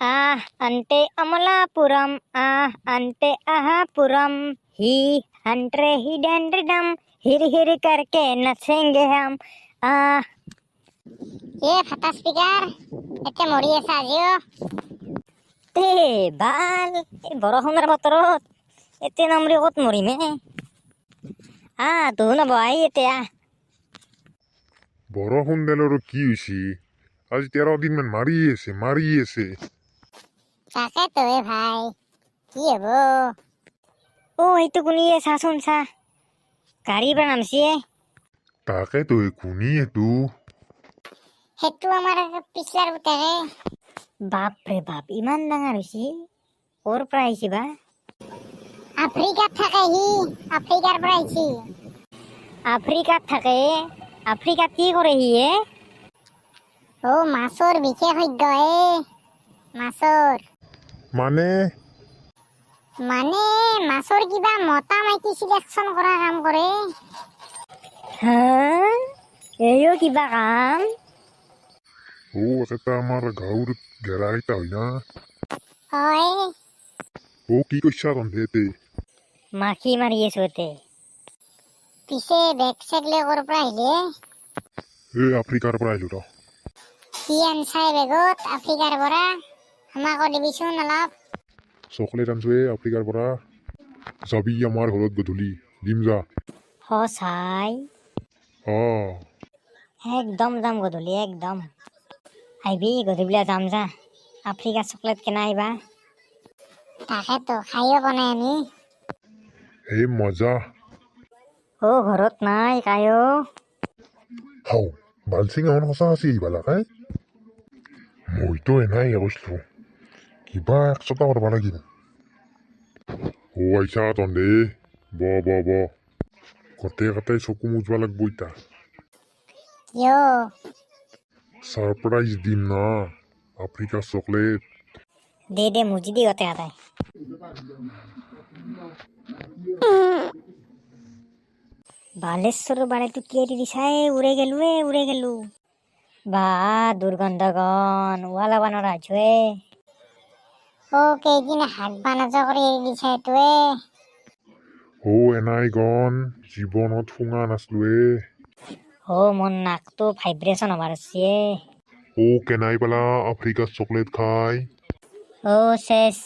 అంటే అమలాపురం అంటే అహాపురం ही हंट्रे ही डम हिर हिर करके नचेंगे हम ये फटा स्पीकर एते मरि আছে আজিও তে বাল এই বৰষুণৰ বতৰত এতে নামৰি ক'ত মৰিমে তো নবই এতিয়া বৰষুণ ডালৰ কি হৈছে আজি 13 দিন মান মাৰি আছে তাকে তো ভাই কি হ'ব এইটো কোনিয়ে চাচোন চা গাড়ীৰ পৰা নামছে তাকে তো কোনি এটো হেতু আমাৰ পিছলাৰ উতাৰে বাপৰে বাপ ইমান ডাঙৰ হৈছে ক'ৰ পৰা আহিছে বা আফ্ৰিকাত থাকে হি আফ্ৰিকাৰ পৰা আহিছে আফ্ৰিকাত থাকে আফ্ৰিকাত কি কৰে সিয়ে মাছৰ বিশেষজ্ঞ মাছৰ মানে মাছৰ কিবা মতা মাইকী সিলেকশন কৰা কাম কৰে এইও কিবা কাম এটা আমাৰ গাঁৱৰ গেলাৰীটা হয় না হয় কি কৈছা তহঁতে মাখি মাৰি আছো এতে পিছে বেগ চেগ লৈ ক'ৰ পৰা আহিলে আফ্ৰিকাৰ পৰা আহিলো ৰ কি আনচাই বেগত আফ্ৰিকাৰ পৰা আমাকো দিবিচোন অলপ চকলেট আনছো আফ্ৰিকাৰ পৰা যাবি আমাৰ ঘৰত গধূলি দিম যা সঁচাই একদম যাম গধূলি একদম আহিবি গধূলি যাম যা আফ্ৰিকাৰ চকলেট কেনা আহিবা তাকেতো খাইও বনাই আমি মজা ঘৰত নাই কায়ো হাও বালচিং এখন সঁচা আছে এইবালা কাই মইতো এনাই কৈছিলো কিবা 100টা কৰিব লাগিল আইছা তহঁতে ব গোটেই চকু মুজবা লাগব ইতা কিয় সারপ্রাইজ দিম না আফ্রিকার চকলেট দে মুজি দি গতে আতাই বালেশ্বর বাড়িটো কি দিছাই উড়ে গেলু বা দুর্গন্ধগণ ওয়ালা বানরা আছুয়ে কেইদিন হাত বানাজা কৰি এৰি দিছে এইটোৱে এনাই গন জীৱনত শুঙা নাছলো মোৰ নাকটো ভাইব্ৰেশন হবাৰ আছে কেনাই পেলা আফ্ৰিকাৰ চকলেট খাই শেষ